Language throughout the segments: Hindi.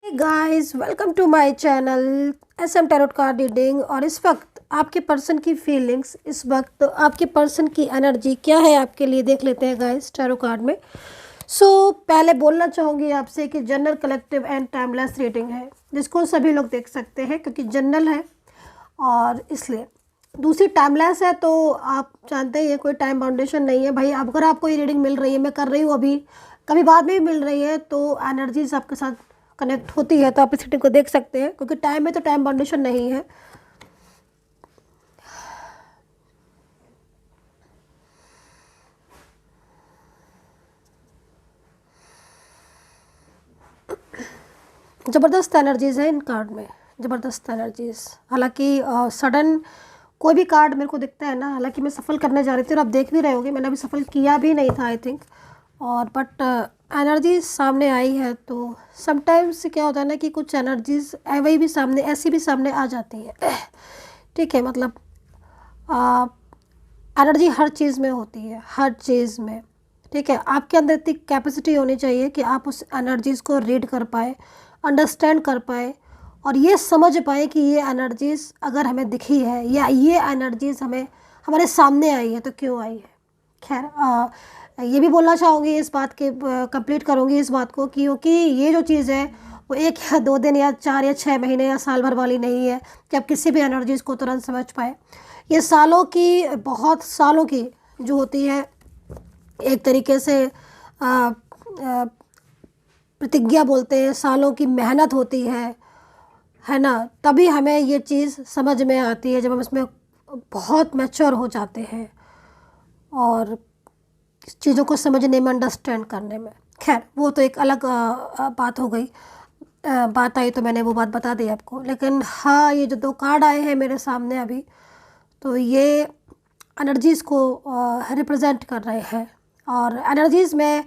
Guys welcome to my channel SM tarot card reading. और इस वक्त आपके पर्सन की फीलिंग्स, इस वक्त आपके पर्सन की एनर्जी क्या है आपके लिए देख लेते हैं गाइस टैरो कार्ड में। पहले बोलना चाहूँगी आपसे कि general, collective and timeless reading है, जिसको सभी लोग देख सकते हैं क्योंकि जनरल है और इसलिए। दूसरी टाइमलेस है तो आप जानते हैं ये कोई टाइम बाउंडेशन नहीं है भाई। अगर आपको ये रीडिंग मिल रही है, मैं कर रही हूँ अभी, कभी बाद में भी मिल रही है, तो एनर्जीज आपके साथ कनेक्ट होती है तो आप इस रीडिंग को देख सकते हैं क्योंकि टाइम में तो टाइम बाउंडेशन नहीं है। ज़बरदस्त एनर्जीज है इन कार्ड में, ज़बरदस्त एनर्जीज। हालांकि सडन कोई भी कार्ड मेरे को दिखता है ना, हालांकि मैं सफल करने जा रही थी और आप देख भी रहे होंगे, मैंने अभी सफल किया भी नहीं था आई थिंक, और बट एनर्जीज सामने आई है। तो समटाइम्स क्या होता है ना कि कुछ एनर्जीज वही भी सामने, ऐसी भी सामने आ जाती है। ठीक है, मतलब एनर्जी हर चीज़ में होती है, हर चीज़ में। ठीक है, आपके अंदर इतनी कैपेसिटी होनी चाहिए कि आप उस एनर्जीज़ को रीड कर पाए, अंडरस्टैंड कर पाए और ये समझ पाए कि ये एनर्जीज़ अगर हमें दिखी है या ये एनर्जीज़ हमें हमारे सामने आई है तो क्यों आई है। खैर ये भी बोलना चाहूँगी, इस बात के कंप्लीट करूँगी इस बात को, क्योंकि ये जो चीज़ है वो 1 या 2 दिन या 4 या 6 महीने या साल भर वाली नहीं है कि आप किसी भी एनर्जीज़ को तुरंत समझ पाए। ये सालों की, बहुत सालों की जो होती है, एक तरीके से प्रतिज्ञा बोलते हैं, सालों की मेहनत होती है ना। तभी हमें ये चीज़ समझ में आती है जब हम इसमें बहुत मैच्योर हो जाते हैं और चीज़ों को समझने में, अंडरस्टैंड करने में। खैर वो तो एक अलग बात हो गई। बात आई तो मैंने वो बात बता दी आपको। लेकिन हाँ, ये जो 2 कार्ड आए हैं मेरे सामने अभी, तो ये एनर्जीज़ को रिप्रेजेंट कर रहे हैं। और एनर्जीज़ में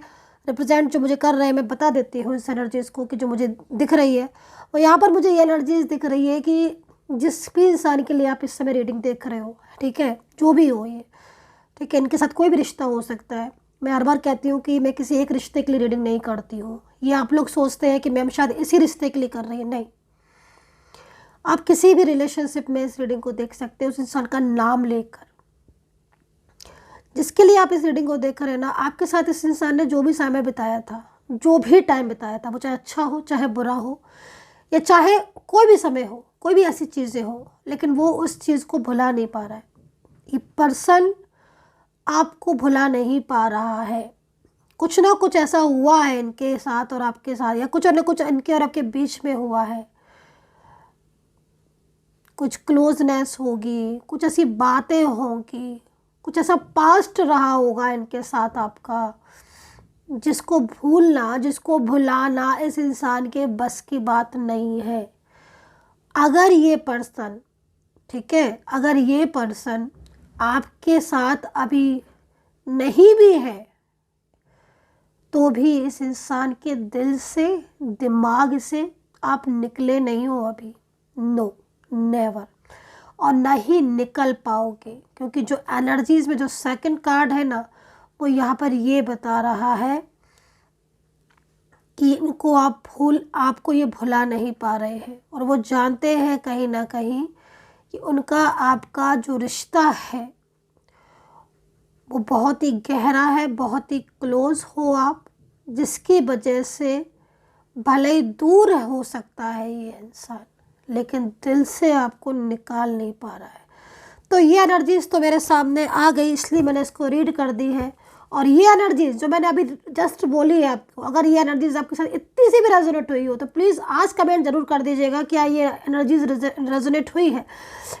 रिप्रेजेंट जो मुझे कर रहे हैं, मैं बता देती हूँ इस एनर्जीज़ को कि जो मुझे दिख रही है। और यहाँ पर मुझे ये एनर्जीज़ दिख रही है कि जिस भी इंसान के लिए आप इस समय रीडिंग देख रहे हो, ठीक है, जो भी हो ये, ठीक है, इनके साथ कोई भी रिश्ता हो सकता है। मैं हर बार कहती हूँ कि मैं किसी एक रिश्ते के लिए रीडिंग नहीं करती हूँ। ये आप लोग सोचते हैं कि मैम शायद इसी रिश्ते के लिए कर रही है, नहीं। आप किसी भी रिलेशनशिप में इस रीडिंग को देख सकते हैं, उस इंसान का नाम लेकर, जिसके लिए आप इस रीडिंग को देख रहे हैं ना। आपके साथ इस इंसान ने जो भी समय बिताया था, जो भी टाइम बिताया था, वो चाहे अच्छा हो चाहे बुरा हो, या चाहे कोई भी समय हो, कोई भी ऐसी चीज़ें हो, लेकिन वो उस चीज़ को भुला नहीं पा रहा है। ये पर्सन आपको भुला नहीं पा रहा है। कुछ ना कुछ ऐसा हुआ है इनके साथ और आपके साथ, या कुछ ना कुछ इनके और आपके बीच में हुआ है। कुछ क्लोजनेस होगी, कुछ ऐसी बातें होंगी, कुछ ऐसा पास्ट रहा होगा इनके साथ आपका, जिसको भूलना, जिसको भुलाना इस इंसान के बस की बात नहीं है। अगर ये पर्सन, ठीक है, अगर ये पर्सन आपके साथ अभी नहीं भी है, तो भी इस इंसान के दिल से, दिमाग से आप निकले नहीं हो अभी। नो, नेवर, और ना ही निकल पाओगे। क्योंकि जो एनर्जीज में जो सेकंड कार्ड है ना, वो यहाँ पर ये बता रहा है कि इनको आपको ये भुला नहीं पा रहे हैं। और वो जानते हैं कहीं ना कहीं कि उनका आपका जो रिश्ता है वो बहुत ही गहरा है, बहुत ही क्लोज हो आप, जिसकी वजह से भले ही दूर हो सकता है ये इंसान, लेकिन दिल से आपको निकाल नहीं पा रहा है। तो ये एनर्जीज तो मेरे सामने आ गई, इसलिए मैंने इसको रीड कर दी है। और ये एनर्जीज जो मैंने अभी जस्ट बोली है आपको, अगर ये एनर्जीज आपके साथ इतनी सी भी रेजोनेट हुई हो तो प्लीज़ आज कमेंट जरूर कर दीजिएगा क्या ये एनर्जीज रेजोनेट हुई है।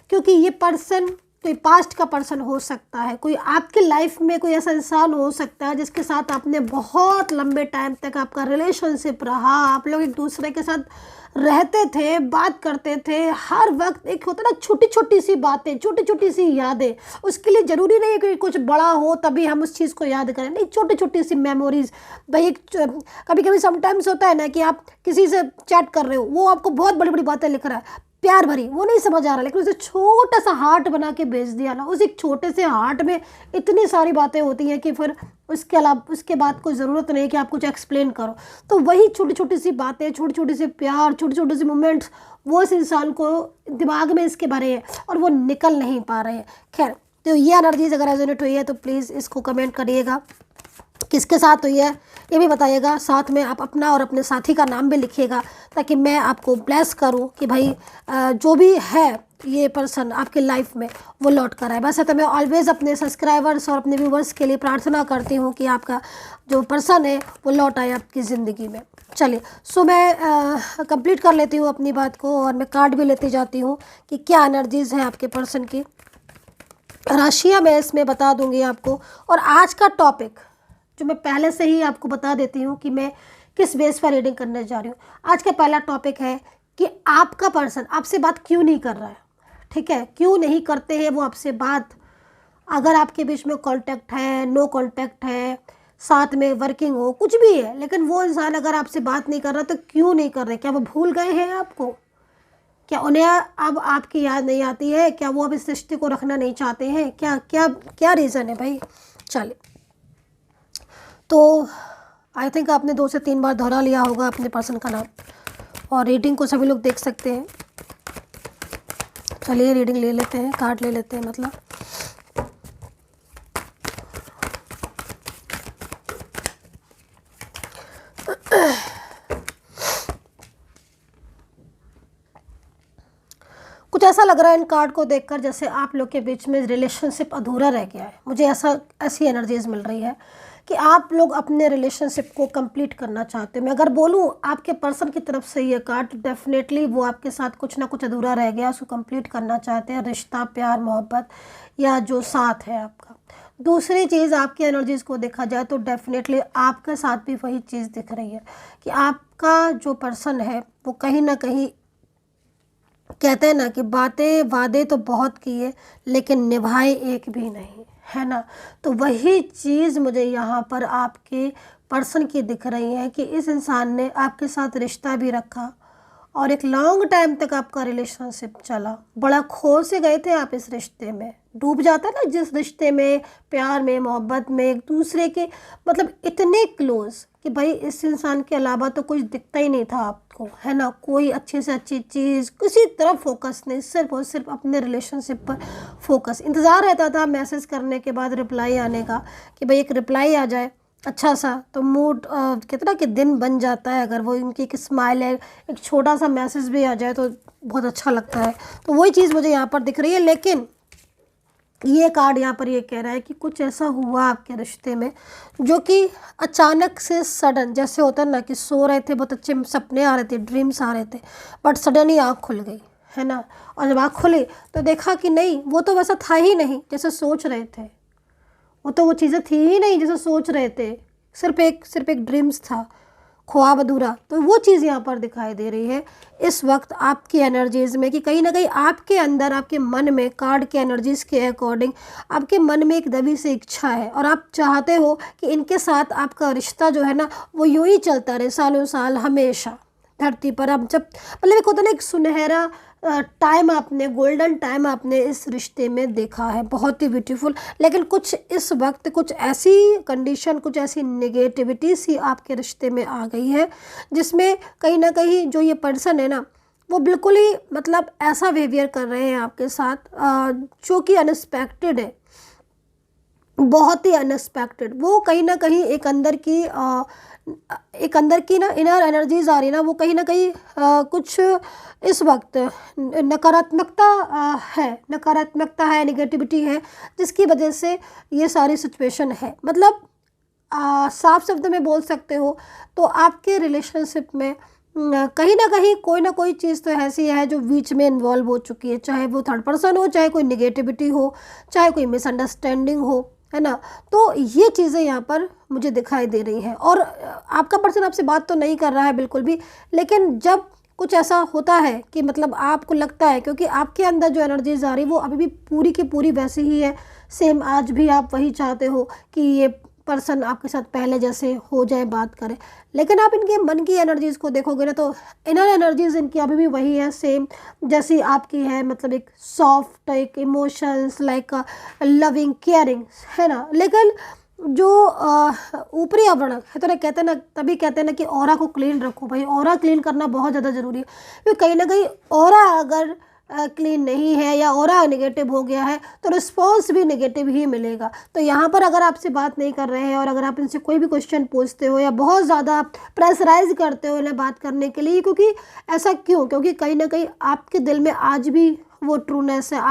क्योंकि ये पर्सन कोई पास्ट का पर्सन हो सकता है, कोई आपकी लाइफ में कोई ऐसा इंसान हो सकता है जिसके साथ आपने बहुत लंबे टाइम तक आपका रिलेशनशिप रहा, आप लोग एक दूसरे के साथ रहते थे, बात करते थे हर वक्त। एक होता ना छोटी छोटी सी बातें, छोटी छोटी सी यादें, उसके लिए ज़रूरी नहीं है कि कुछ बड़ा हो तभी हम उस चीज़ को याद करें, नहीं, छोटी छोटी सी मेमोरीज। भाई एक कभी कभी समटाइम्स होता है ना कि आप किसी से चैट कर रहे हो, वो आपको बहुत बड़ी बड़ी बातें लिख रहा है, प्यार भरी, वो नहीं समझ आ रहा, लेकिन उसे छोटा सा हार्ट बना के भेज दिया ना, उस एक छोटे से हार्ट में इतनी सारी बातें होती हैं कि फिर उसके अलावा उसके बाद कोई ज़रूरत नहीं है कि आप कुछ एक्सप्लेन करो। तो वही छोटी छोटी सी बातें, छोटे छोटे से प्यार, छोटे छोटे से मोमेंट्स, वो इस इंसान को दिमाग में इसके भरे हैं और वो निकल नहीं पा रहे हैं। खैर, तो ये एनर्जीज अगर रेजोनेट हुई है तो प्लीज़ इसको कमेंट करिएगा, किसके साथ हुई है ये भी बताइएगा। साथ में आप अपना और अपने साथी का नाम भी लिखिएगा, ताकि मैं आपको ब्लेस करूं कि भाई जो भी है ये पर्सन आपकी लाइफ में वो लौट कर आए। वैसे तो मैं ऑलवेज़ अपने सब्सक्राइबर्स और अपने व्यूवर्स के लिए प्रार्थना करती हूँ कि आपका जो पर्सन है वो लौट आए आपकी ज़िंदगी में। चलिए, सो मैं कंप्लीट कर लेती हूँ अपनी बात को, और मैं कार्ड भी लेती जाती हूँ कि क्या एनर्जीज़ हैं आपके पर्सन की। राशियाँ मैं इसमें बता दूँगी आपको, और आज का टॉपिक जो मैं पहले से ही आपको बता देती हूँ कि मैं किस बेस पर रीडिंग करने जा रही हूँ। आज का पहला टॉपिक है कि आपका पर्सन आपसे बात क्यों नहीं कर रहा है। ठीक है, क्यों नहीं करते हैं वो आपसे बात। अगर आपके बीच में कांटेक्ट है, नो कांटेक्ट है, साथ में वर्किंग हो, कुछ भी है, लेकिन वो इंसान अगर आपसे बात नहीं कर रहा तो क्यों नहीं कर रहे? क्या वो भूल गए हैं आपको? क्या उन्हें अब आपकी याद नहीं आती है? क्या वो अब इस रिश्ते को रखना नहीं चाहते हैं? क्या क्या क्या रीज़न है भाई? चलिए, तो आई थिंक आपने 2 से 3 बार दोहरा लिया होगा अपने पर्सन का नाम, और रीडिंग को सभी लोग देख सकते हैं। चलिए रीडिंग ले लेते हैं, कार्ड ले लेते हैं मतलब। कुछ ऐसा लग रहा है इन कार्ड को देखकर जैसे आप लोग के बीच में रिलेशनशिप अधूरा रह गया है। मुझे ऐसी एनर्जीज मिल रही है कि आप लोग अपने रिलेशनशिप को कंप्लीट करना चाहते हो। मैं अगर बोलूँ आपके पर्सन की तरफ से ये कार्ड, डेफिनेटली वो आपके साथ कुछ ना कुछ अधूरा रह गया, उसको कंप्लीट करना चाहते हैं, रिश्ता, प्यार, मोहब्बत या जो साथ है आपका। दूसरी चीज़, आपकी एनर्जीज़ को देखा जाए तो डेफिनेटली आपके साथ भी वही चीज़ दिख रही है कि आपका जो पर्सन है वो कहीं ना कहीं, कहते हैं ना कि बातें वादे तो बहुत किए लेकिन निभाए एक भी नहीं, है ना। तो वही चीज़ मुझे यहाँ पर आपके पर्सन की दिख रही है कि इस इंसान ने आपके साथ रिश्ता भी रखा और एक लॉन्ग टाइम तक आपका रिलेशनशिप चला। बड़ा खो से गए थे आप इस रिश्ते में, डूब जाता है ना जिस रिश्ते में, प्यार में, मोहब्बत में, एक दूसरे के मतलब इतने क्लोज कि भाई इस इंसान के अलावा तो कुछ दिखता ही नहीं था आपको, है ना। कोई अच्छी से अच्छी चीज़, किसी तरफ फोकस नहीं, सिर्फ और सिर्फ अपने रिलेशनशिप पर फोकस। इंतज़ार रहता था मैसेज करने के बाद रिप्लाई आने का कि भाई एक रिप्लाई आ जाए अच्छा सा, तो मूड कितना कि दिन बन जाता है। अगर वो इनकी एक स्माइल है, एक छोटा सा मैसेज भी आ जाए तो बहुत अच्छा लगता है। तो वही चीज़ मुझे यहाँ पर दिख रही है। लेकिन ये कार्ड यहाँ पर ये कह रहा है कि कुछ ऐसा हुआ आपके रिश्ते में जो कि अचानक से सडन, जैसे होता है ना कि सो रहे थे, बहुत अच्छे सपने आ रहे थे, ड्रीम्स आ रहे थे, बट सडन ही आँख खुल गई, है ना। और जब आँख खुली तो देखा कि नहीं, वो तो वैसा था ही नहीं जैसे सोच रहे थे, वो चीज़ें थी ही नहीं जैसे सोच रहे थे, सिर्फ एक ड्रीम्स था, ख्वाब अधूरा। तो वो चीज़ यहाँ पर दिखाई दे रही है इस वक्त आपकी एनर्जीज़ में कि कहीं ना कहीं आपके अंदर, आपके मन में, कार्ड के एनर्जीज़ के अकॉर्डिंग आपके मन में एक दबी सी इच्छा है और आप चाहते हो कि इनके साथ आपका रिश्ता जो है ना वो यूँ ही चलता रहे सालों साल, हमेशा धरती पर। अब जब मतलब एक होता ना एक सुनहरा टाइम, आपने गोल्डन टाइम आपने इस रिश्ते में देखा है, बहुत ही ब्यूटीफुल। लेकिन कुछ इस वक्त कुछ ऐसी कंडीशन, कुछ ऐसी नेगेटिविटी सी आपके रिश्ते में आ गई है जिसमें कहीं ना कहीं जो ये पर्सन है ना वो बिल्कुल ही मतलब ऐसा बिहेवियर कर रहे हैं आपके साथ जो कि अनएक्सपेक्टेड है, बहुत ही अनएक्सपेक्टेड। वो कहीं ना कहीं एक अंदर की ना इनर एनर्जीज आ रही ना, वो कहीं ना कहीं कुछ इस वक्त नकारात्मकता है, नेगेटिविटी है, जिसकी वजह से ये सारी सिचुएशन है। मतलब साफ शब्द में बोल सकते हो तो आपके रिलेशनशिप में कहीं ना कहीं कोई ना कोई चीज़ तो ऐसी है जो बीच में इन्वॉल्व हो चुकी है, चाहे वो थर्ड पर्सन हो, चाहे कोई नेगेटिविटी हो, चाहे कोई मिसअंडरस्टैंडिंग हो, है ना। तो ये चीज़ें यहाँ पर मुझे दिखाई दे रही हैं। और आपका पर्सन आपसे बात तो नहीं कर रहा है बिल्कुल भी, लेकिन जब कुछ ऐसा होता है कि मतलब आपको लगता है, क्योंकि आपके अंदर जो एनर्जीज आ रही वो अभी भी पूरी की पूरी वैसी ही है, सेम आज भी आप वही चाहते हो कि ये पर्सन आपके साथ पहले जैसे हो जाए, बात करें, लेकिन आप इनके मन की एनर्जीज़ को देखोगे ना तो इनर एनर्जीज़ इनकी अभी भी वही है, सेम जैसी आपकी है। मतलब एक सॉफ्ट, एक इमोशंस लाइक लविंग, केयरिंग, है ना। लेकिन जो ऊपरी आवरण है, तो ना कहते हैं ना, तभी कहते हैं ना कि ऑरा को क्लीन रखो भाई। ऑरा क्लीन करना बहुत ज़्यादा ज़रूरी है, क्योंकि कहीं ना कहीं ऑरा अगर क्लीन नहीं है या ऑरा नेगेटिव हो गया है तो रिस्पॉन्स भी नेगेटिव ही मिलेगा। तो यहाँ पर अगर आपसे बात नहीं कर रहे हैं और अगर आप इनसे कोई भी क्वेश्चन पूछते हो या बहुत ज़्यादा प्रेशराइज करते हो इन्हें बात करने के लिए, क्योंकि ऐसा क्यों, क्योंकि कहीं ना कहीं आपके दिल में आज भी वो ट्रूनेस है,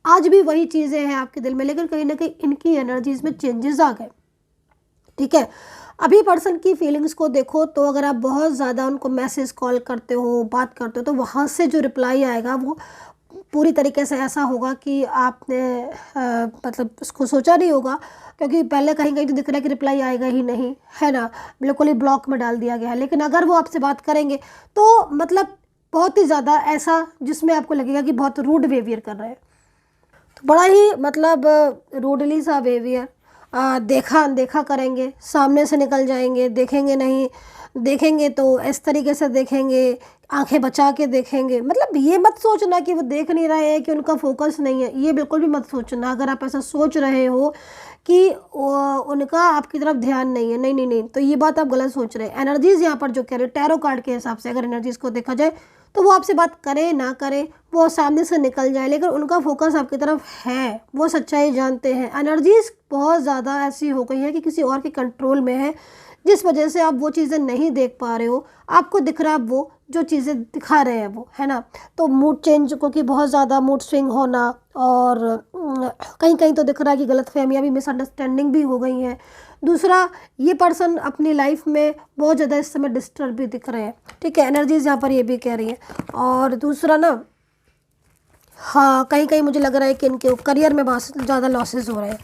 आज भी वही चीज़ें हैं आपके दिल में, लेकिन कहीं ना कहीं इनकी एनर्जीज में चेंजेस आ गए। ठीक है, अभी पर्सन की फीलिंग्स को देखो तो अगर आप बहुत ज़्यादा उनको मैसेज, कॉल करते हो, बात करते हो, तो वहाँ से जो रिप्लाई आएगा वो पूरी तरीके से ऐसा होगा कि आपने मतलब उसको सोचा नहीं होगा, क्योंकि पहले कहीं कहीं तो दिख रहा है कि रिप्लाई आएगा ही नहीं, है ना, बिल्कुल ही ब्लॉक में डाल दिया गया है। लेकिन अगर वो आपसे बात करेंगे तो मतलब बहुत ही ज़्यादा ऐसा जिसमें आपको लगेगा कि बहुत रूड बिहेवियर कर रहे हैं, तो बड़ा ही मतलब रूडली सा बिहेवियर, देखा अनदेखा करेंगे, सामने से निकल जाएंगे, देखेंगे नहीं, देखेंगे तो इस तरीके से देखेंगे, आंखें बचा के देखेंगे। मतलब ये मत सोचना कि वो देख नहीं रहे हैं, कि उनका फोकस नहीं है, ये बिल्कुल भी मत सोचना। अगर आप ऐसा सोच रहे हो कि उनका आपकी तरफ ध्यान नहीं है, नहीं नहीं नहीं, तो ये बात आप गलत सोच रहे हैं। एनर्जीज़ यहाँ पर जो कह रहे हैं टैरो कार्ड के हिसाब से, अगर एनर्जीज़ को देखा जाए तो वो आपसे बात करे ना करे, वो सामने से निकल जाए, लेकिन उनका फोकस आपकी तरफ है, वो सच्चाई जानते हैं। एनर्जीज़ बहुत ज़्यादा ऐसी हो गई है कि किसी और के कंट्रोल में है, जिस वजह से आप वो चीज़ें नहीं देख पा रहे हो। आपको दिख रहा है वो जो चीज़ें दिखा रहे हैं वो, है ना। तो मूड चेंज, क्योंकि बहुत ज़्यादा मूड स्विंग होना, और कहीं कहीं तो दिख रहा है कि गलतफहमियां भी, मिसअंडरस्टैंडिंग भी हो गई हैं। दूसरा, ये पर्सन अपनी लाइफ में बहुत ज़्यादा इस समय डिस्टर्ब भी दिख रहे हैं। ठीक है, एनर्जीज़ यहाँ पर ये भी कह रही है। और दूसरा ना, हाँ, कहीं कहीं मुझे लग रहा है कि इनके करियर में बहुत ज़्यादा लॉसेस हो रहे हैं,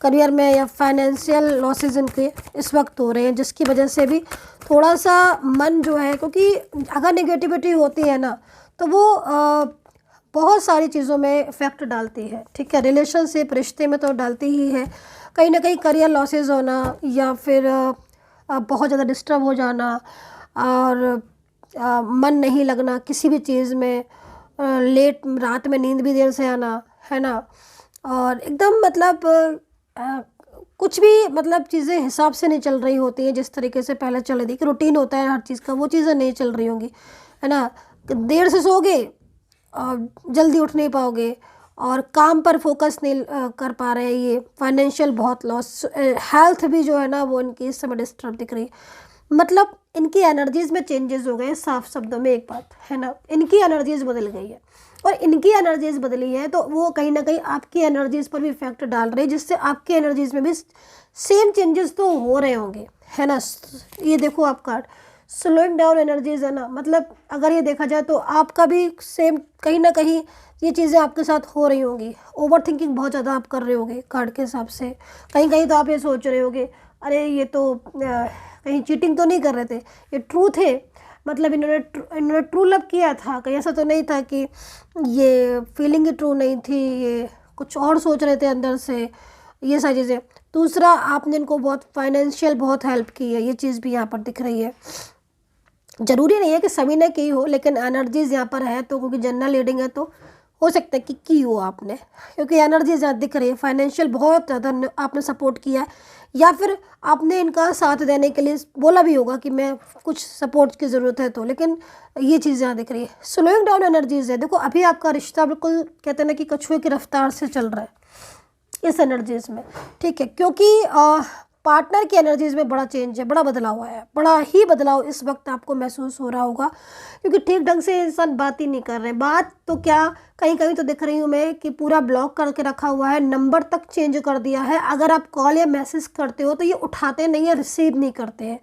करियर में या फाइनेंशियल लॉसेस इनके इस वक्त हो रहे हैं, जिसकी वजह से भी थोड़ा सा मन जो है, क्योंकि अगर नेगेटिविटी होती है ना तो वो बहुत सारी चीज़ों में इफ़ेक्ट डालती है। ठीक है, रिलेशनशिप, रिश्ते में तो डालती ही है। कहीं ना कहीं करियर लॉसेस होना, या फिर बहुत ज़्यादा डिस्टर्ब हो जाना, और मन नहीं लगना किसी भी चीज़ में, लेट रात में नींद भी देर से आना, है ना, और एकदम मतलब कुछ भी मतलब चीज़ें हिसाब से नहीं चल रही होती हैं, जिस तरीके से पहले चल रही थी कि रूटीन होता है हर चीज़ का, वो चीज़ें नहीं चल रही होंगी, है ना। देर से सोओगे और जल्दी उठ नहीं पाओगे, और काम पर फोकस नहीं कर पा रहे हैं, ये फाइनेंशियल बहुत लॉस, हेल्थ भी जो है ना वो इनकी इस समय डिस्टर्ब दिख रही है। मतलब इनकी एनर्जीज़ में चेंजेस हो गए हैं, साफ शब्दों में एक बात है ना, इनकी एनर्जीज़ बदल गई है, और इनकी एनर्जीज़ बदली है तो वो कहीं ना कहीं आपकी एनर्जीज़ पर भी इफेक्ट डाल रही है, जिससे आपकी एनर्जीज़ में भी सेम चेंजेस तो हो रहे होंगे, है ना। ये देखो आप कार्ड स्लोइंग डाउन एनर्जीज़ है ना, मतलब अगर ये देखा जाए तो आपका भी सेम कहीं ना कहीं ये चीज़ें आपके साथ हो रही होंगी। ओवर थिंकिंग बहुत ज़्यादा आप कर रहे होगे कार्ड के हिसाब से, कहीं कहीं तो आप ये सोच रहे होगे अरे ये तो कहीं चीटिंग तो नहीं कर रहे थे, ये ट्रू थे, मतलब इन्होंने ट्रू लव किया था, कहीं ऐसा तो नहीं था कि ये फीलिंग ही ट्रू नहीं थी, ये कुछ और सोच रहे थे अंदर से, ये सारी चीज़ें। दूसरा, आपने इनको बहुत फाइनेंशियल बहुत हेल्प की है, ये चीज़ भी यहाँ पर दिख रही है। ज़रूरी नहीं है कि सभी ने की हो, लेकिन एनर्जीज़ यहाँ पर है तो, क्योंकि जनरल रीडिंग है तो हो सकता है कि की हो आपने, क्योंकि एनर्जीज़ यहाँ दिख रही है। फाइनेंशियल बहुत ज़्यादा आपने सपोर्ट किया है, या फिर आपने इनका साथ देने के लिए बोला भी होगा कि मैं कुछ सपोर्ट की ज़रूरत है तो, लेकिन ये चीज़ यहाँ दिख रही है। स्लोइंग डाउन एनर्जीज़ है, देखो अभी आपका रिश्ता बिल्कुल कहते हैं ना कि कछुए की रफ्तार से चल रहा है इस एनर्जीज़ में। ठीक है, क्योंकि पार्टनर की एनर्जीज़ में बड़ा चेंज है, बड़ा बदलाव आया है, बड़ा ही बदलाव इस वक्त आपको महसूस हो रहा होगा, क्योंकि ठीक ढंग से इंसान बात ही नहीं कर रहे। बात तो क्या, कहीं कहीं तो दिख रही हूँ मैं कि पूरा ब्लॉक करके रखा हुआ है, नंबर तक चेंज कर दिया है। अगर आप कॉल या मैसेज करते हो तो ये उठाते नहीं है, रिसीव नहीं करते हैं।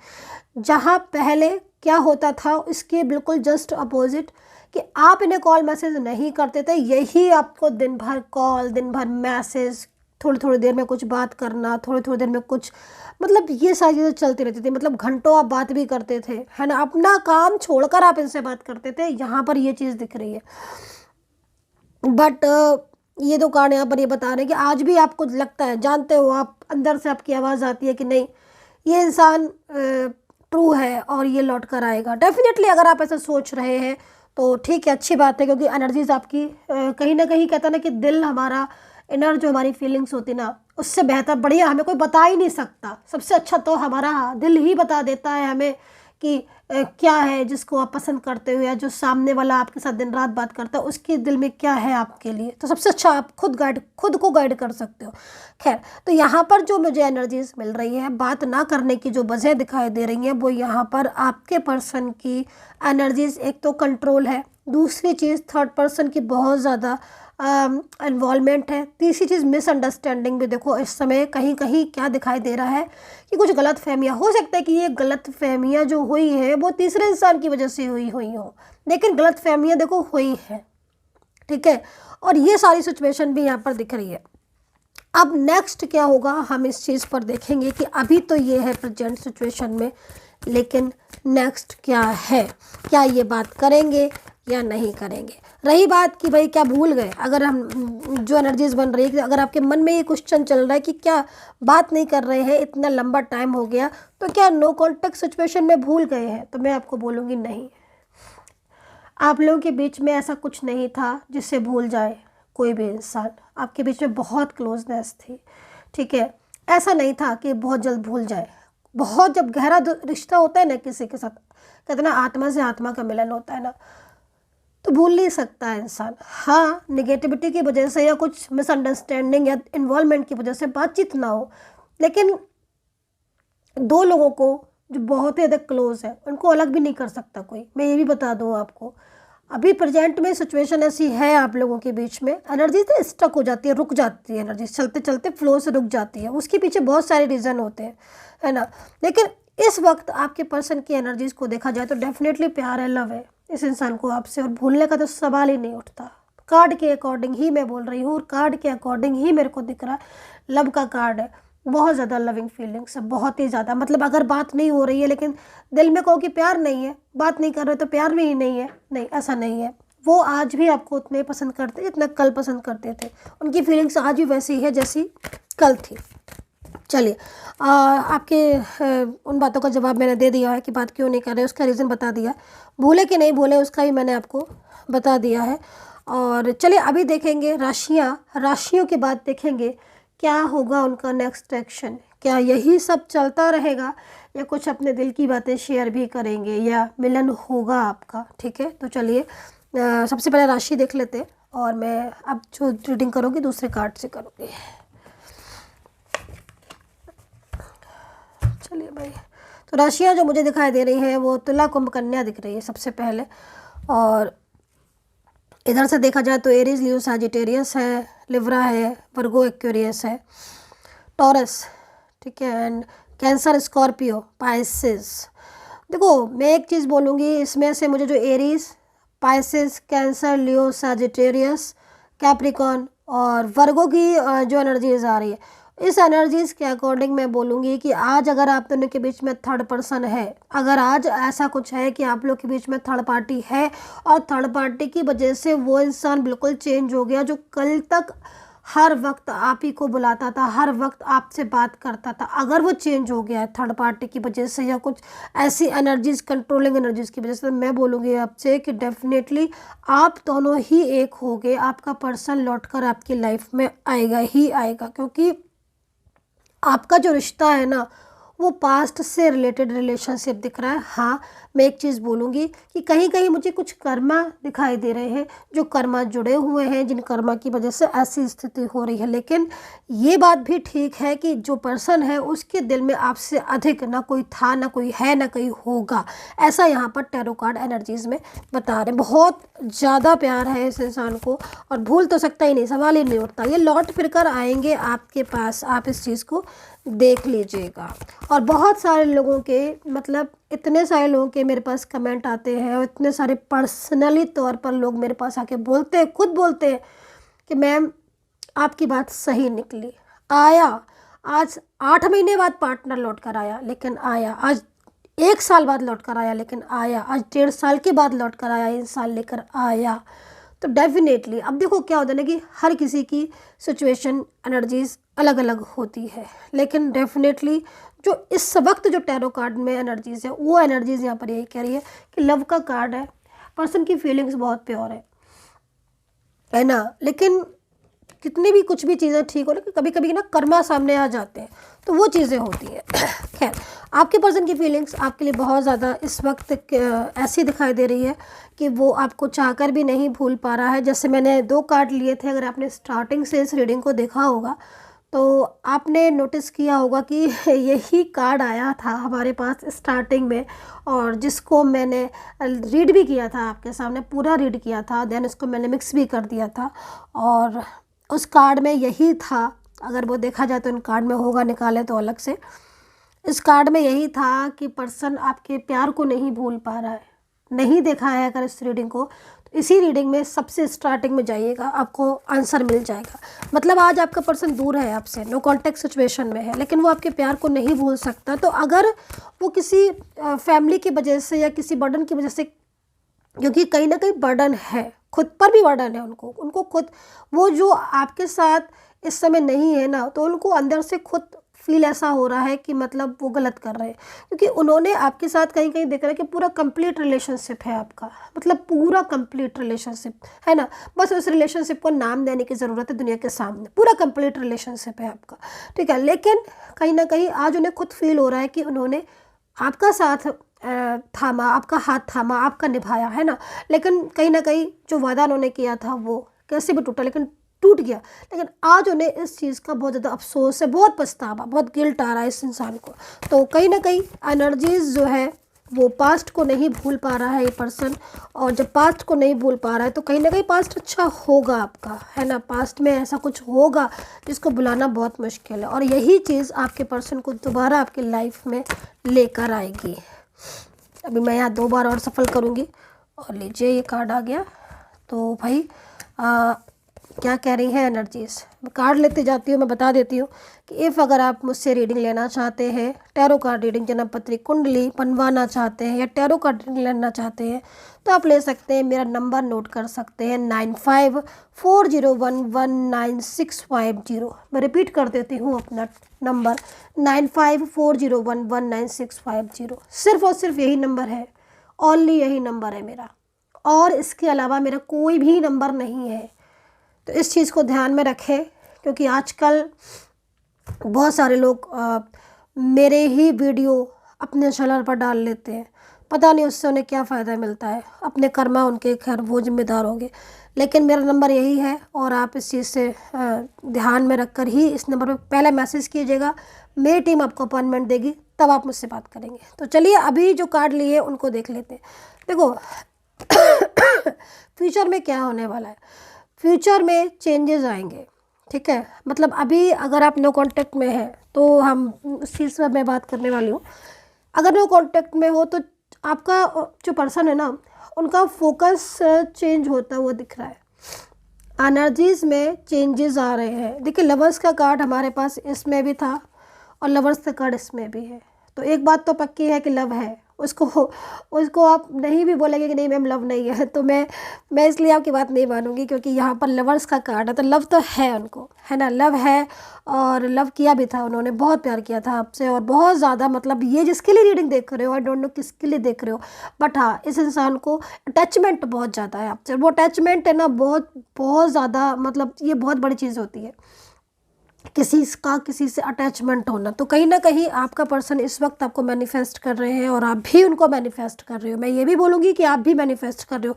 जहाँ पहले क्या होता था इसके बिल्कुल जस्ट अपोजिट, कि आप इन्हें कॉल मैसेज नहीं करते थे, यही आपको दिन भर कॉल, दिन भर मैसेज, थोड़ी थोड़ी देर में कुछ बात करना, थोड़ी थोड़ी देर में कुछ, मतलब ये सारी चीज़ें चलती रहती थी। मतलब घंटों आप बात भी करते थे, है ना, अपना काम छोड़कर आप इनसे बात करते थे। यहाँ पर ये चीज़ दिख रही है। बट ये दो कार्ड यहाँ पर ये बता रहे हैं कि आज भी आपको लगता है, जानते हो आप, अंदर से आपकी आवाज़ आती है कि नहीं ये इंसान ट्रू है और ये लौट कर आएगा। डेफिनेटली अगर आप ऐसा सोच रहे हैं तो ठीक है, अच्छी बात है, क्योंकि एनर्जीज आपकी कहीं ना कहीं कहता ना कि दिल हमारा, इनर जो हमारी फीलिंग्स होती ना, उससे बेहतर बढ़िया हमें कोई बता ही नहीं सकता। सबसे अच्छा तो हमारा दिल ही बता देता है हमें कि क्या है जिसको आप पसंद करते हो, या जो सामने वाला आपके साथ दिन रात बात करता है उसके दिल में क्या है आपके लिए। तो सबसे अच्छा आप खुद को गाइड कर सकते हो। खैर, तो यहाँ पर जो मुझे एनर्जीज मिल रही है, बात ना करने की जो वजह दिखाई दे रही है, वो यहाँ पर आपके पर्सन की एनर्जीज, एक तो कंट्रोल है, दूसरी चीज़ थर्ड पर्सन की बहुत ज़्यादा इन्वॉल्वमेंट है, तीसरी चीज़ मिसअंडरस्टैंडिंग भी। देखो इस समय कहीं कहीं क्या दिखाई दे रहा है कि कुछ गलत फहमियाँ हो सकता है कि ये गलत फहमियाँ जो हुई हैं वो तीसरे इंसान की वजह से हुई हो, लेकिन गलत फहमियाँ देखो हुई हैं, ठीक है। और ये सारी सिचुएशन भी यहाँ पर दिख रही है। अब नेक्स्ट क्या होगा हम इस चीज़ पर देखेंगे कि अभी तो ये है प्रेजेंट सिचुएशन में, लेकिन नेक्स्ट क्या है, क्या ये बात करेंगे या नहीं करेंगे। रही बात कि भाई क्या भूल गए, अगर हम जो एनर्जीज बन रही है, अगर आपके मन में ये क्वेश्चन चल रहा है कि क्या बात नहीं कर रहे हैं, इतना लंबा टाइम हो गया, तो क्या नो कॉन्टेक्ट सिचुएशन में भूल गए हैं, तो मैं आपको बोलूँगी नहीं, आप लोगों के बीच में ऐसा कुछ नहीं था जिससे भूल जाए कोई भी इंसान। आपके बीच में बहुत क्लोजनेस थी, ठीक है, ऐसा नहीं था कि बहुत जल्द भूल जाए। बहुत जब गहरा रिश्ता होता है ना किसी के साथ, कहते ना आत्मा से आत्मा का मिलन होता है ना, तो भूल नहीं सकता है इंसान। हाँ, नेगेटिविटी की वजह से या कुछ मिसअंडरस्टैंडिंग या इन्वॉल्वमेंट की वजह से बातचीत ना हो, लेकिन दो लोगों को जो बहुत ही ज़्यादा क्लोज है उनको अलग भी नहीं कर सकता कोई। मैं ये भी बता दूँ आपको, अभी प्रेजेंट में सिचुएशन ऐसी है आप लोगों के बीच में, एनर्जी तो स्टक हो जाती है, रुक जाती है, एनर्जी चलते चलते फ्लो से रुक जाती है। उसके पीछे बहुत सारे रीज़न होते हैं, है ना। लेकिन इस वक्त आपके पर्सन की एनर्जीज को देखा जाए तो डेफिनेटली प्यार है, लव है इस इंसान को आपसे, और भूलने का तो सवाल ही नहीं उठता। कार्ड के अकॉर्डिंग ही मैं बोल रही हूँ, और कार्ड के अकॉर्डिंग ही मेरे को दिख रहा है, लव का कार्ड है, बहुत ज़्यादा लविंग फीलिंग्स है, बहुत ही ज़्यादा। मतलब अगर बात नहीं हो रही है लेकिन दिल में कहो कि प्यार नहीं है, बात नहीं कर रहे तो प्यार में ही नहीं है, नहीं ऐसा नहीं है। वो आज भी आपको उतने पसंद करते जितना कल पसंद करते थे, उनकी फीलिंग्स आज भी वैसी है जैसी कल थी। चलिए, आपके उन बातों का जवाब मैंने दे दिया है कि बात क्यों नहीं कर रहे, उसका रीज़न बता दिया। भूले कि नहीं भूले उसका भी मैंने आपको बता दिया है। और चलिए अभी देखेंगे राशियों के बाद देखेंगे क्या होगा उनका नेक्स्ट एक्शन। क्या यही सब चलता रहेगा या कुछ अपने दिल की बातें शेयर भी करेंगे या मिलन होगा आपका, ठीक है। तो चलिए सबसे पहले राशि देख लेते हैं, और मैं अब जो रीडिंग करूँगी दूसरे कार्ड से करूँगी। चलिए भाई, तो राशियाँ जो मुझे दिखाई दे रही हैं वो तुला, कुंभ, कन्या दिख रही है सबसे पहले। और इधर से देखा जाए तो एरीज, लियो, सैजिटेरियस है, लिब्रा है, वर्गो, एक्वेरियस है, टॉरस, ठीक है, एंड कैंसर, स्कॉर्पियो, पाइसेस। देखो मैं एक चीज़ बोलूँगी, इसमें से मुझे जो एरीज, पाइसेस, कैंसर, लियो, सैजिटेरियस, कैप्रिकॉन और वर्गो की जो एनर्जीज आ रही है, इस एनर्जीज़ के अकॉर्डिंग मैं बोलूँगी कि आज अगर आप दोनों के बीच में थर्ड पर्सन है, अगर आज ऐसा कुछ है कि आप लोग के बीच में थर्ड पार्टी है और थर्ड पार्टी की वजह से वो इंसान बिल्कुल चेंज हो गया, जो कल तक हर वक्त आप ही को बुलाता था, हर वक्त आपसे बात करता था, अगर वो चेंज हो गया है थर्ड पार्टी की वजह से या कुछ ऐसी एनर्जीज़, कंट्रोलिंग एनर्जीज़ की वजह से, तो मैं बोलूँगी आपसे कि डेफिनेटली आप दोनों ही एक हो गए। आपका पर्सन लौटकर आपकी लाइफ में आएगा ही आएगा, क्योंकि आपका जो रिश्ता है ना वो पास्ट से रिलेटेड रिलेशनशिप दिख रहा है। हाँ, मैं एक चीज़ बोलूँगी कि कहीं कहीं मुझे कुछ कर्मा दिखाई दे रहे हैं, जो कर्मा जुड़े हुए हैं, जिन कर्मा की वजह से ऐसी स्थिति हो रही है। लेकिन ये बात भी ठीक है कि जो पर्सन है उसके दिल में आपसे अधिक ना कोई था, ना कोई है, ना कोई होगा, ऐसा यहाँ पर टैरो कार्ड एनर्जीज़ में बता रहे हैं। बहुत ज़्यादा प्यार है इस इंसान को और भूल तो सकता ही नहीं, सवाल ही नहीं उठता। ये लौट फिर कर आएंगे आपके पास, आप इस चीज़ को देख लीजिएगा। और बहुत सारे लोगों के, मतलब इतने सारे लोगों के मेरे पास कमेंट आते हैं और इतने सारे पर्सनली तौर पर लोग मेरे पास आके बोलते हैं, खुद बोलते हैं कि मैम आपकी बात सही निकली। आया आज 8 महीने बाद पार्टनर लौट कर आया, लेकिन आया। आज 1 साल बाद लौट कर आया, लेकिन आया। आज 1.5 साल के बाद लौट कर आया, इंसान लेकर आया। तो डेफिनेटली अब देखो क्या होता है ना कि हर किसी की सिचुएशन एनर्जीज अलग अलग होती है, लेकिन डेफिनेटली जो इस वक्त जो टैरो कार्ड में एनर्जीज है वो एनर्जीज यहाँ पर यही कह रही है कि लव का कार्ड है, पर्सन की फीलिंग्स बहुत प्योर है ना। लेकिन कितनी भी कुछ भी चीज़ें ठीक हो, लेकिन कभी कभी ना कर्मा सामने आ जाते हैं तो वो चीज़ें होती हैं। खैर, आपके पर्सन की फीलिंग्स आपके लिए बहुत ज़्यादा इस वक्त ऐसी दिखाई दे रही है कि वो आपको चाहकर भी नहीं भूल पा रहा है। जैसे मैंने 2 कार्ड लिए थे, अगर आपने स्टार्टिंग से इस रीडिंग को देखा होगा तो आपने नोटिस किया होगा कि यही कार्ड आया था हमारे पास स्टार्टिंग में, और जिसको मैंने रीड भी किया था, आपके सामने पूरा रीड किया था, देन उसको मैंने मिक्स भी कर दिया था। और उस कार्ड में यही था, अगर वो देखा जाए तो इन कार्ड में होगा, निकाले तो अलग से। इस कार्ड में यही था कि पर्सन आपके प्यार को नहीं भूल पा रहा है। नहीं देखा है अगर इस रीडिंग को, तो इसी रीडिंग में सबसे स्टार्टिंग में जाइएगा, आपको आंसर मिल जाएगा। मतलब आज आपका पर्सन दूर है आपसे, नो कॉन्टैक्ट सिचुएशन में है, लेकिन वो आपके प्यार को नहीं भूल सकता। तो अगर वो किसी फैमिली की वजह से या किसी बर्डन की वजह से, क्योंकि कहीं ना कहीं बर्डन है, खुद पर भी बर्डन है उनको खुद, वो जो आपके साथ इस समय नहीं है ना, तो उनको अंदर से खुद फील ऐसा हो रहा है कि मतलब वो गलत कर रहे हैं, क्योंकि उन्होंने आपके साथ कहीं कहीं देख रहा है कि पूरा कंप्लीट रिलेशनशिप है आपका, मतलब पूरा कंप्लीट रिलेशनशिप है ना। बस उस रिलेशनशिप को नाम देने की ज़रूरत है दुनिया के सामने, पूरा कंप्लीट रिलेशनशिप है आपका, ठीक है। लेकिन कहीं ना कहीं आज उन्हें खुद फील हो रहा है कि उन्होंने आपका साथ थामा, आपका हाथ थामा, आपका निभाया है ना, लेकिन कहीं ना कहीं जो वादा उन्होंने किया था वो कैसे भी टूटा, लेकिन टूट गया। लेकिन आज उन्हें इस चीज़ का बहुत ज़्यादा अफसोस है, बहुत पछतावा, बहुत गिल्ट आ रहा है इस इंसान को। तो कहीं ना कहीं एनर्जीज जो है वो पास्ट को नहीं भूल पा रहा है ये पर्सन, और जब पास्ट को नहीं भूल पा रहा है तो कहीं ना कहीं पास्ट अच्छा होगा आपका, है ना। पास्ट में ऐसा कुछ होगा जिसको बुलाना बहुत मुश्किल है, और यही चीज़ आपके पर्सन को दोबारा आपकी लाइफ में लेकर आएगी। अभी मैं यहाँ 2 बार और सफल करूँगी, और लीजिए ये कार्ड आ गया। तो भाई क्या कह रही है एनर्जीज, मैं कार्ड लेते जाती हूँ, मैं बता देती हूँ कि इफ़ अगर आप मुझसे रीडिंग लेना चाहते हैं, टैरो कार्ड रीडिंग, जन्म पत्री कुंडली बनवाना चाहते हैं, या टैरो कार्ड रीडिंग लेना चाहते हैं, तो आप ले सकते हैं। मेरा नंबर नोट कर सकते हैं 9540119650। मैं रिपीट कर देती हूँ अपना नंबर 9540119650। सिर्फ और सिर्फ यही नंबर है, ओनली यही नंबर है मेरा, और इसके अलावा मेरा कोई भी नंबर नहीं है। तो इस चीज़ को ध्यान में रखें, क्योंकि आजकल बहुत सारे लोग मेरे ही वीडियो अपने चैनल पर डाल लेते हैं, पता नहीं उससे उन्हें क्या फ़ायदा मिलता है, अपने कर्मा उनके, खैर वो जिम्मेदार होंगे। लेकिन मेरा नंबर यही है, और आप इस चीज़ से ध्यान में रखकर ही इस नंबर पर पहले मैसेज कीजिएगा, मेरी टीम आपको अपॉइंटमेंट देगी, तब आप मुझसे बात करेंगे। तो चलिए अभी जो कार्ड लिए उनको देख लेते हैं। देखो फ्यूचर में क्या होने वाला है, फ्यूचर में चेंजेस आएंगे, ठीक है। मतलब अभी अगर आप नो कांटेक्ट में हैं तो हम उस चीज़ पर मैं बात करने वाली हूँ। अगर नो कांटेक्ट में हो तो आपका जो पर्सन है ना, उनका फोकस चेंज होता हुआ दिख रहा है, एनर्जीज में चेंजेस आ रहे हैं। देखिए लवर्स का कार्ड हमारे पास इसमें भी था, और लवर्स का कार्ड इसमें भी है। तो एक बात तो पक्की है कि लव है, उसको आप नहीं भी बोलेंगे कि नहीं मैम लव नहीं है, तो मैं इसलिए आपकी बात नहीं मानूंगी, क्योंकि यहाँ पर लवर्स का कार्ड है, तो लव तो है उनको, है ना, लव है, और लव किया भी था उन्होंने, बहुत प्यार किया था आपसे, और बहुत ज़्यादा, मतलब ये जिसके लिए रीडिंग देख रहे हो, आई डोंट नो किसके लिए देख रहे हो, बट हाँ इस इंसान को अटैचमेंट बहुत ज़्यादा है आपसे। वो अटैचमेंट है ना बहुत बहुत ज़्यादा, मतलब ये बहुत बड़ी चीज़ होती है किसी से अटैचमेंट होना। तो कहीं ना कहीं आपका पर्सन इस वक्त आपको मैनिफेस्ट कर रहे हैं, और आप भी उनको मैनिफेस्ट कर रहे हो। मैं ये भी बोलूँगी कि आप भी मैनिफेस्ट कर रहे हो,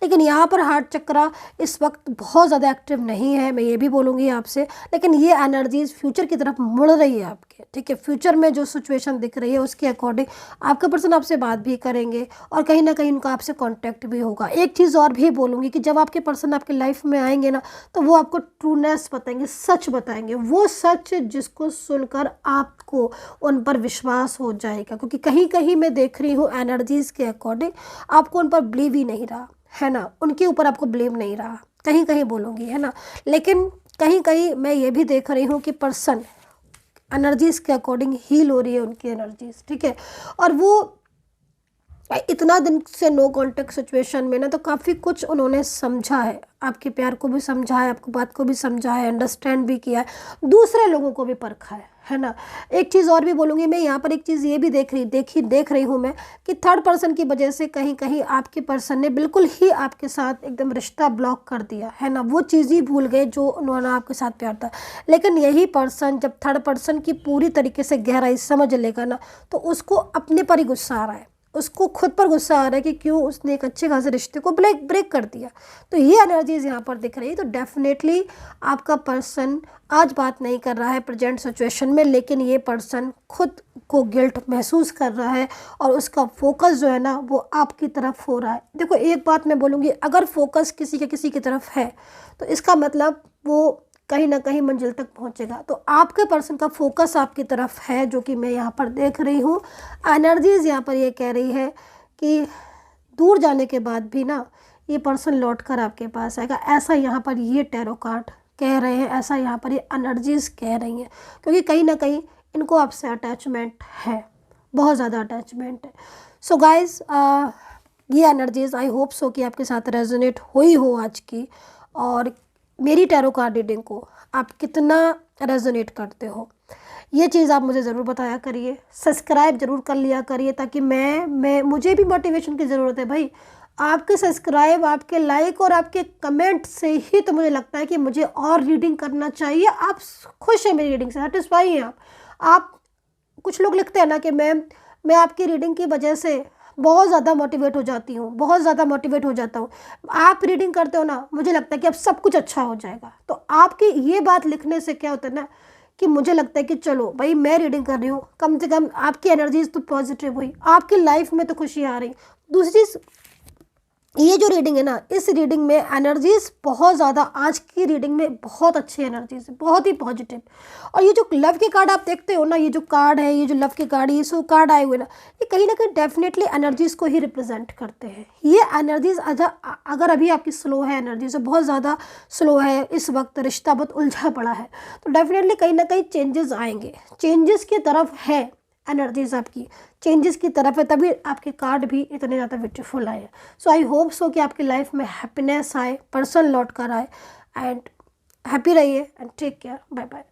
लेकिन यहाँ पर हार्ट चक्रा इस वक्त बहुत ज़्यादा एक्टिव नहीं है, मैं ये भी बोलूँगी आपसे। लेकिन ये एनर्जीज फ्यूचर की तरफ मुड़ रही है आपके, ठीक है। फ्यूचर में जो सिचुएशन दिख रही है उसके अकॉर्डिंग आपका पर्सन आपसे बात भी करेंगे, और कहीं ना कहीं उनका आपसे कॉन्टैक्ट भी होगा। एक चीज़ और भी बोलूँगी कि जब आपके पर्सन आपकी लाइफ में आएंगे ना, तो वो आपको ट्रूनेस बताएंगे, सच बताएंगे, वो सच जिसको सुनकर आपको उन पर विश्वास हो जाएगा। क्योंकि कहीं कहीं मैं देख रही हूँ एनर्जीज के अकॉर्डिंग आपको उन पर बिलीव ही नहीं रहा, है ना, उनके ऊपर आपको बिलीव नहीं रहा, कहीं कहीं बोलूँगी, है ना। लेकिन कहीं कहीं मैं ये भी देख रही हूँ कि पर्सन एनर्जीज के अकॉर्डिंग हील हो रही है उनकी एनर्जीज, ठीक है। और वो इतना दिन से नो कांटेक्ट सिचुएशन में ना, तो काफ़ी कुछ उन्होंने समझा है, आपके प्यार को भी समझा है, आपको बात को भी समझा है, अंडरस्टैंड भी किया है, दूसरे लोगों को भी परखा है ना। एक चीज़ और भी बोलूँगी मैं यहाँ पर, एक चीज़ ये भी देख रही हूँ मैं कि थर्ड पर्सन की वजह से कहीं कहीं आपके पर्सन ने बिल्कुल ही आपके साथ एकदम रिश्ता ब्लॉक कर दिया है ना, वो चीज़ ही भूल गए जो उन्होंने आपके साथ प्यार था। लेकिन यही पर्सन जब थर्ड पर्सन की पूरी तरीके से गहराई समझ लेगा ना, तो उसको अपने पर ही गुस्सा आ रहा है, उसको खुद पर गुस्सा आ रहा है कि क्यों उसने एक अच्छे खासे रिश्ते को ब्रेक कर दिया। तो ये एनर्जीज यहाँ पर दिख रही है। तो डेफिनेटली आपका पर्सन आज बात नहीं कर रहा है प्रेजेंट सिचुएशन में, लेकिन ये पर्सन खुद को गिल्ट महसूस कर रहा है और उसका फोकस जो है ना वो आपकी तरफ हो रहा है। देखो एक बात मैं बोलूँगी, अगर फोकस किसी की तरफ है तो इसका मतलब वो कहीं ना कहीं मंजिल तक पहुंचेगा। तो आपके पर्सन का फोकस आपकी तरफ है, जो कि मैं यहाँ पर देख रही हूँ। एनर्जीज यहाँ पर ये कह रही है कि दूर जाने के बाद भी ना ये पर्सन लौट कर आपके पास आएगा, ऐसा यहाँ पर ये टैरो कार्ड कह रहे हैं, ऐसा यहाँ पर ये एनर्जीज कह रही हैं, क्योंकि कहीं ना कहीं इनको आपसे अटैचमेंट है, बहुत ज़्यादा अटैचमेंट है। सो गाइज ये एनर्जीज आई होप सो कि आपके साथ रेजोनेट हुई हो आज की, और मेरी टैरो कार्ड रीडिंग को आप कितना रेजोनेट करते हो ये चीज़ आप मुझे ज़रूर बताया करिए। सब्सक्राइब ज़रूर कर लिया करिए, ताकि मुझे भी मोटिवेशन की ज़रूरत है भाई। आपके सब्सक्राइब, आपके लाइक और आपके कमेंट से ही तो मुझे लगता है कि मुझे और रीडिंग करना चाहिए। आप खुश हैं मेरी रीडिंग से, सेटिस्फाई हैं आप। कुछ लोग लिखते हैं ना कि मैं आपकी रीडिंग की वजह से बहुत ज़्यादा मोटिवेट हो जाती हूँ, बहुत ज़्यादा मोटिवेट हो जाता हूँ। आप रीडिंग करते हो ना, मुझे लगता है कि अब सब कुछ अच्छा हो जाएगा। तो आपकी ये बात लिखने से क्या होता है ना कि मुझे लगता है कि चलो भाई मैं रीडिंग कर रही हूँ, कम से कम आपकी एनर्जीज तो पॉजिटिव हुई, आपकी लाइफ में तो खुशी आ रही। दूसरी ये जो रीडिंग है ना, इस रीडिंग में एनर्जीज बहुत ज़्यादा, आज की रीडिंग में बहुत अच्छी एनर्जीज है, बहुत ही पॉजिटिव। और ये जो लव के कार्ड आप देखते हो ना, ये जो कार्ड है, ये जो लव के कार्ड, ये सो कार्ड आए हुए ना, ये कहीं ना कहीं डेफिनेटली एनर्जीज को ही रिप्रेजेंट करते हैं। ये एनर्जीज अगर अभी आपकी स्लो है, एनर्जीज बहुत ज़्यादा स्लो है, इस वक्त रिश्ता बहुत उलझा पड़ा है, तो डेफिनेटली कहीं ना कहीं चेंजेस आएंगे, चेंजेस की तरफ है एनर्जीज, आपकी चेंजेस की तरफ है, तभी आपके कार्ड भी इतने ज़्यादा ब्यूटीफुल आए। सो आई होप सो कि आपकी लाइफ में हैप्पीनेस आए, पर्सन लौट कर आए, एंड हैप्पी रहिए and take care, bye bye.